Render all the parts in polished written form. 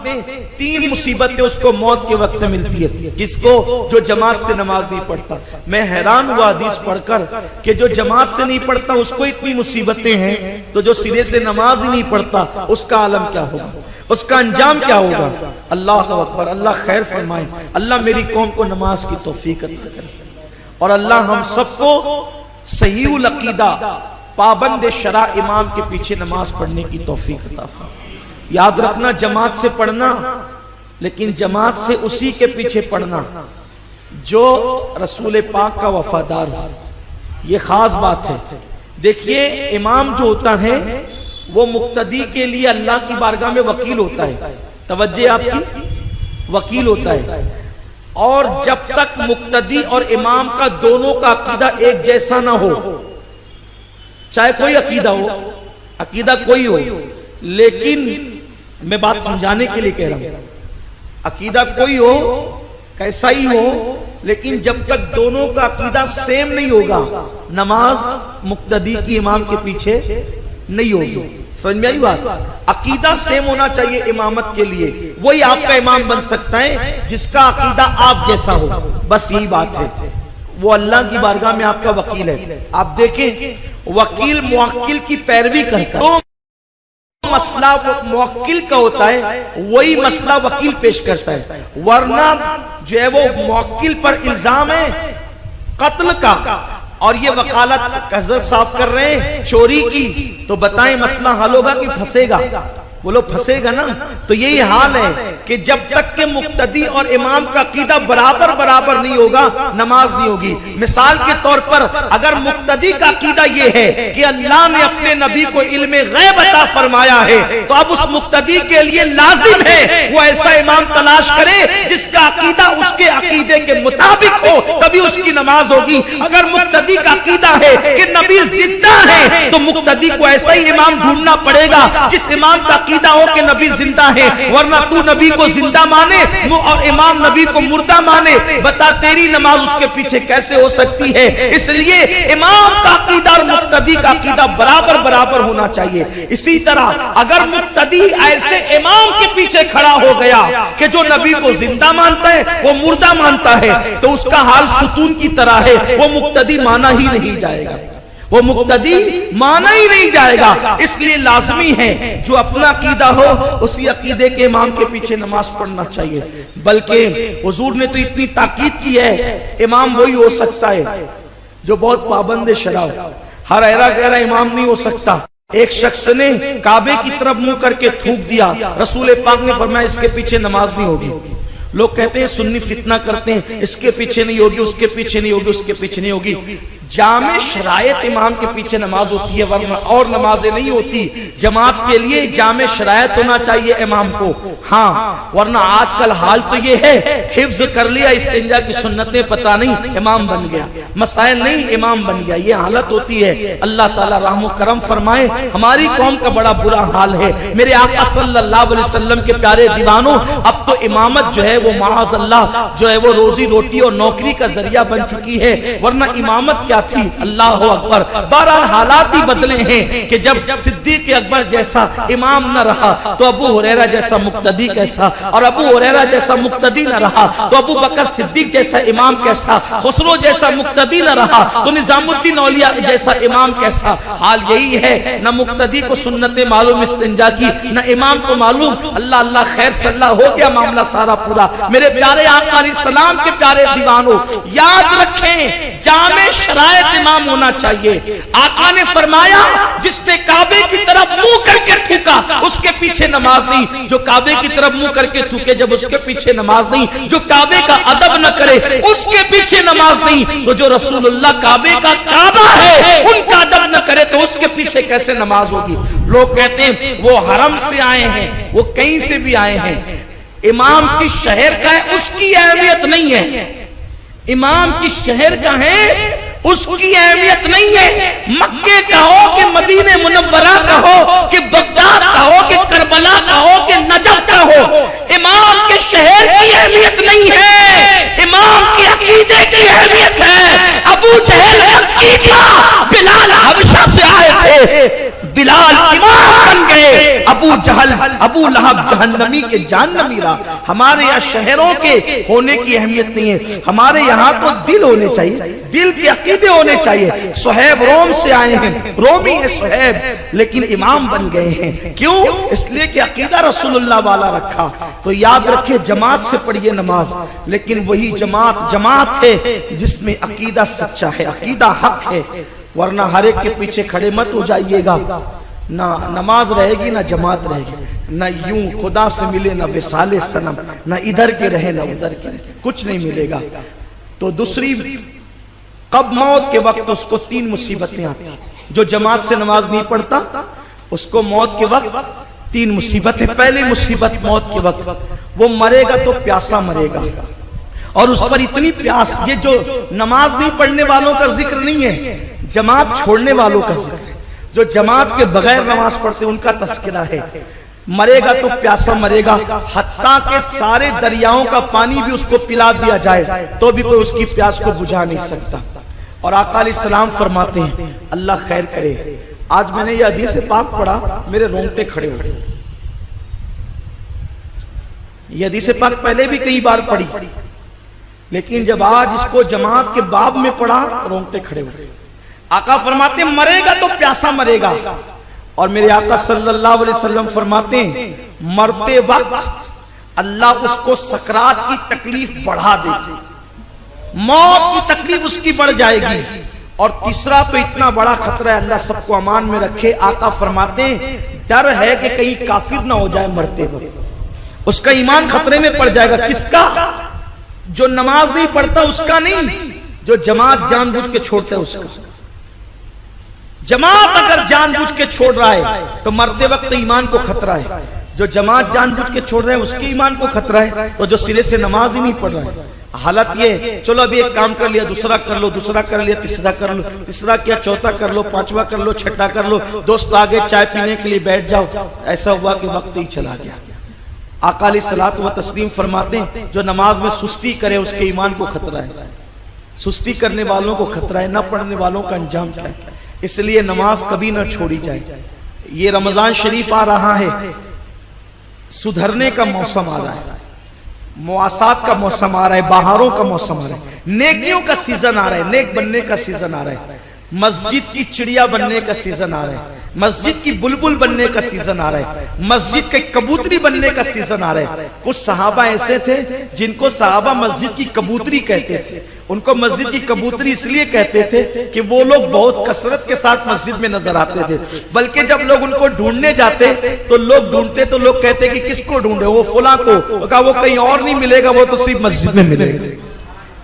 فرماتے ہیں 3 مصیبتیں اس کو موت کے وقت ملتی ہے. کس کو؟ جو جماعت سے نماز نہیں پڑھتا. میں حیران ہوا حدیث پڑھ کر کہ جو جماعت سے نہیں پڑھتا اس کو اتنی مصیبتیں ہیں, تو جو سرے سے نماز ہی نہیں پڑھتا اس کا عالم کیا ہوگا, اس کا انجام کیا ہوگا. اللہ اکبر. اللہ خیر فرمائے. اللہ میری قوم کو نماز کی توفیق عطا کرے, اور اللہ ہم سب کو صحیح العقیدہ پابند شرع امام کے پیچھے نماز پڑھنے کی توفیق عطا فرمائے. یاد رکھنا, جماعت سے پڑھنا, لیکن جماعت سے اسی کے پیچھے پڑھنا جو رسول پاک کا وفادار ہے. یہ خاص بات ہے. دیکھیے امام جو ہوتا ہے وہ مقتدی کے لیے اللہ کی بارگاہ میں وکیل ہوتا ہے. توجہ آپ کی, وکیل ہوتا ہے. اور جب تک مقتدی اور امام کا دونوں کا عقیدہ ایک جیسا نہ ہو, چاہے کوئی عقیدہ ہو, عقیدہ کوئی ہو, لیکن میں بات سمجھانے کے لیے کہہ رہا ہوں, عقیدہ کوئی ہو, کیسا ہی ہو, لیکن جب تک دونوں کا عقیدہ سیم نہیں ہوگا نماز مقتدی کی امام کے پیچھے نہیں ہوگی. سمجھ میں آئی بات؟ عقیدہ سیم ہونا چاہیے امامت کے لیے. وہی آپ کا امام بن سکتا ہے جس کا عقیدہ آپ جیسا ہو. بس یہی بات ہے. وہ اللہ کی بارگاہ میں آپ کا وکیل ہے. آپ دیکھیں, وکیل موکل کی پیروی کرتا ہے. مسئلہ موکل کا ہوتا ہے وہی مسئلہ وکیل پیش کرتا ہے. ورنہ جو ہے وہ موکل پر الزام ہے قتل کا, اور یہ وکالت حضرت صاف کر رہے ہیں چوری کی, تو بتائیں مسئلہ حل ہوگا کہ پھنسے گا؟ بولو پھنسے گا نا. تو یہی حال ہے کہ جب تک کہ مقتدی اور امام کا عقیدہ برابر نہیں ہوگا نماز نہیں ہوگی. مثال کے طور پر اگر مقتدی کا عقیدہ یہ ہے کہ اللہ نے اپنے نبی کو علم غیب عطا فرمایا ہے, تو اب اس مقتدی کے لیے لازم ہے وہ ایسا امام تلاش کرے جس کا عقیدہ اس کے عقیدے کے مطابق ہو, تبھی اس کی نماز ہوگی. اگر مقتدی کا عقیدہ ہے کہ نبی زندہ ہے تو مقتدی کو ایسا ہی امام ڈھونڈنا پڑے گا جس امام کا ہو کہ نبی زندہ ہے. ورنہ تو نبی کو زندہ مانے اور امام نبی کو مردہ مانے, بتا تیری نماز اس کے پیچھے کیسے ہو سکتی ہے؟ اس لیے امام کا عقیدہ اور مقتدی کا عقیدہ برابر ہونا چاہیے. اسی طرح اگر مقتدی ایسے امام کے پیچھے کھڑا ہو گیا کہ جو نبی کو زندہ مانتا ہے وہ مردہ مانتا ہے, تو اس کا حال ستون کی طرح ہے. وہ مقتدی مانا ہی نہیں جائے گا, وہ مقتدی مانا ہی نہیں جائے گا. اس لیے لازمی ہے جو اپنا عقیدہ ہو اسی عقیدے کے امام کے پیچھے نماز پڑھنا چاہیے. بلکہ حضور نے تو اتنی تاکید کی ہے, امام وہی ہو سکتا ہے جو بہت پابند شرع ہو. ہر ایرا گہرا امام نہیں ہو سکتا. ایک شخص نے کعبے کی طرف منہ کر کے تھوک دیا, رسول پاک نے فرمایا اس کے پیچھے نماز نہیں ہوگی. لوگ کہتے ہیں سنی فتنہ کرتے ہیں, اس کے پیچھے نہیں ہوگی, اس کے پیچھے نہیں ہوگی, اس کے پیچھے نہیں ہوگی. جامع شرائط امام کے پیچھے نماز ہوتی ہے, ورنہ اور نمازیں نہیں ہوتی. جماعت کے لیے جامع شرائط ہونا چاہیے امام کو. ہاں, ورنہ آج کل حال تو یہ ہے حفظ کر لیا استنجا کی سنتیں پتہ نہیں امام بن گیا, مسائل نہیں امام بن گیا. یہ حالت ہوتی ہے. اللہ تعالیٰ رحم و کرم فرمائے. ہماری قوم کا بڑا برا حال ہے. میرے آقا صلی اللہ علیہ وسلم کے پیارے دیوانوں, اب تو امامت جو ہے وہ معاذ اللہ جو ہے وہ روزی روٹی اور نوکری کا ذریعہ بن چکی ہے. ورنہ امامت کیا تھی؟ اللہ اکبر. 12 حالات ہی بدلے ہیں کہ جب صدیق اکبر جیسا امام نہ رہا تو ابو ہریرہ جیسا مقتدی کیسا, اور ابو ہریرہ جیسا مقتدی نہ رہا تو ابو بکر صدیق جیسا امام کیسا, خسرو جیسا مقتدی نہ رہا تو نظام الدین اولیاء جیسا امام کیسا. حال یہی ہے, نہ مقتدی کو سنت معلوم استنجا کی, نہ امام کو معلوم. اللہ اللہ خیر صلی اللہ ہو گیا معاملہ سارا پورا. میرے پیارے آقا علیہ السلام کے پیارے دیوانوں, یاد رکھیں جامع شرائط امام ہونا چاہیے. آقا نے فرمایا جس نے کعبے کی طرف منہ کر کے تھوکا اس کے پیچھے نماز نہیں, جو کعبے کی طرف منہ کر کے تھوکے جب اس کے پیچھے نماز نہیں, جو کعبے کا ادب نہ کرے اس کے پیچھے نماز نہیں. تو جو رسول اللہ کعبے کا کعبہ ہے ان کا ادب نہ کرے تو اس کے پیچھے کیسے نماز ہوگی؟ لوگ کہتے ہیں وہ حرم سے آئے ہیں, وہ کہیں سے بھی آئے ہیں, امام کی شہر کا ہے اس کی اہمیت نہیں ہے. امام کی شہر کا ہے اس کی اہمیت نہیں ہے. مکے کا ہو کہ مدینہ منورہ کا ہو کہ بغداد کا ہو کہ کربلا کا ہو کہ نجف کا ہو, امام کے شہر کی اہمیت نہیں ہے, امام کے عقیدے کی اہمیت ہے. ابو جہل مکی تھا, بلال حبشہ سے آئے تھے بلال امام بن گئے، ابو جہل ابو لہب جہنمی کے جہنمی رہا۔ ہمارے یہاں شہروں کے ہونے کی اہمیت نہیں ہے، ہمارے یہاں تو دل ہونے چاہیے، دل کے عقیدے ہونے چاہیے۔ صہیب روم سے آئے ہیں، رومی ہے صہیب، لیکن امام بن گئے ہیں۔ کیوں؟ اس لیے کہ عقیدہ رسول اللہ والا رکھا۔ تو یاد رکھے جماعت سے پڑھیے نماز، لیکن وہی جماعت ہے جس میں عقیدہ سچا ہے، عقیدہ حق ہے، ورنہ ہر ایک کے پیچھے کھڑے مت ہو جائیے گا، نہ نماز رہے گی نہ جماعت رہے گی، نہ یوں خدا سے ملے نہ وصال صنم، نہ ادھر کے رہے نہ ادھر کے رہے، کچھ نہیں ملے گا۔ تو دوسری، قب موت کے وقت اس کو 3 مصیبتیں آتی ہیں۔ جو جماعت سے نماز نہیں پڑھتا اس کو موت کے وقت 3 مصیبتیں۔ پہلی مصیبت موت کے وقت، وہ مرے گا تو پیاسا مرے گا، اور اس پر اتنی پیاس، یہ جو نماز نہیں پڑھنے والوں کا ذکر نہیں ہے، جماعت چھوڑنے والوں کا ذکر ہے۔ جو جماعت کے بغیر نماز پڑھتے ان کا تذکرہ ہے۔ مرے گا تو پیاسا مرے گا، حتیٰ کہ سارے دریاؤں کا پانی بھی اس کو پلا دیا جائے تو بھی کوئی اس کی پیاس کو بجھا نہیں سکتا۔ اور آقا علیہ السلام فرماتے ہیں، اللہ خیر کرے، آج میں نے یہ حدیث پاک پڑھا، میرے رونگٹے کھڑے ہو گئے۔ یہ حدیث پاک پہلے بھی کئی بار پڑھی، لیکن جب آج اس کو جماعت کے باب میں پڑھا رونگٹے کھڑے ہو گئے۔ آقا فرماتے ہیں مرے گا تو پیاسا مرے گا، اور میرے آقا صلی اللہ علیہ وسلم فرماتے ہیں مرتے وقت اللہ اس کو سکرات کی تکلیف بڑھا دے گی، موت کی تکلیف اس کی بڑھ جائے گی۔ اور تیسرا تو اتنا بڑا خطرہ ہے، اللہ سب کو امان میں رکھے، آقا فرماتے ہیں ڈر ہے کہ کہیں کافر نہ ہو جائے مرتے وقت، اس کا ایمان خطرے میں پڑ جائے گا۔ کس کا؟ جو نماز نہیں پڑھتا اس کا نہیں، جو جماعت جان بوجھ کے چھوڑتا ہے اس کا۔ جماعت اگر جان بوجھ کے چھوڑ رہا ہے تو مرتے وقت ایمان کو خطرہ ہے، جو جماعت جان بوجھ کے چھوڑ رہے ہیں اس کے ایمان کو خطرہ ہے، تو جو سرے سے نماز ہی نہیں پڑھ رہا ہے۔ حالت یہ، چلو ابھی ایک کام کر لیا، دوسرا کر لو، دوسرا کر لیا، تیسرا کر لو، تیسرا کیا چوتھا کر لو، پانچواں کر لو، چھٹا کر لو، دوست آگے چائے پینے کے لیے بیٹھ جاؤ، ایسا ہوا کہ وقت ہی چلا گیا۔ آقا علیہ الصلوۃ والتسلیم فرماتے ہیں جو نماز میں سستی کرے اس کے ایمان کو خطرہ ہے، سستی کرنے والوں کو خطرہ ہے، نہ پڑھنے والوں کا انجام کیا ہے۔ اس لیے نماز کبھی نہ چھوڑی جائے۔ یہ رمضان شریف آ رہا ہے، سدھرنے کا موسم آ رہا ہے، مواسات کا موسم آ رہا ہے، بہاروں کا موسم آ رہا ہے، نیکیوں کا سیزن آ رہا ہے، نیک بننے کا سیزن آ رہا ہے، مسجد کی چڑیا بننے کا سیزن آ رہا ہے، مسجد کی بلبل بننے کا سیزن آ رہا ہے، مسجد کے کبوتری بننے کا سیزن آ رہا ہے۔ کچھ صحابہ ایسے تھے جن کو صحابہ مسجد کی کبوتری کہتے تھے، ان کو مسجد کی کبوتری اس لیے کہتے تھے کہ وہ لوگ بہت کثرت کے ساتھ مسجد میں نظر آتے تھے، بلکہ جب لوگ ان کو ڈھونڈنے جاتے تو لوگ ڈھونڈتے تو لوگ کہتے کہ کس کو ڈھونڈے، وہ فلاں کو، کہا وہ کہیں اور نہیں ملے گا، وہ تو صرف مسجد میں ملے گا۔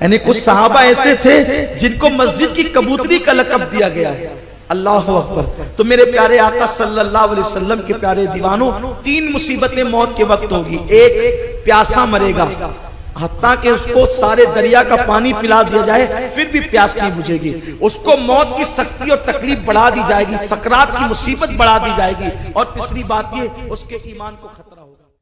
یعنی کچھ صحابہ ایسے تھے جن کو مسجد کی کبوتری کا لقب دیا گیا ہے۔ اللہ اکبر۔ تو میرے پیارے آقا صلی اللہ علیہ وسلم کے پیارے دیوانوں، 3 مصیبتیں موت کے وقت ہوگی۔ ایک، پیاسا مرے گا، حتیٰ کہ اس کو سارے دریا کا پانی پلا دیا جائے پھر بھی پیاس نہیں بجھے گی، اس کو موت کی سختی اور تکلیف بڑھا دی جائے گی، سکرات کی مصیبت بڑھا دی جائے گی، اور تیسری بات یہ اس کے ایمان کو خطرہ ہوگا۔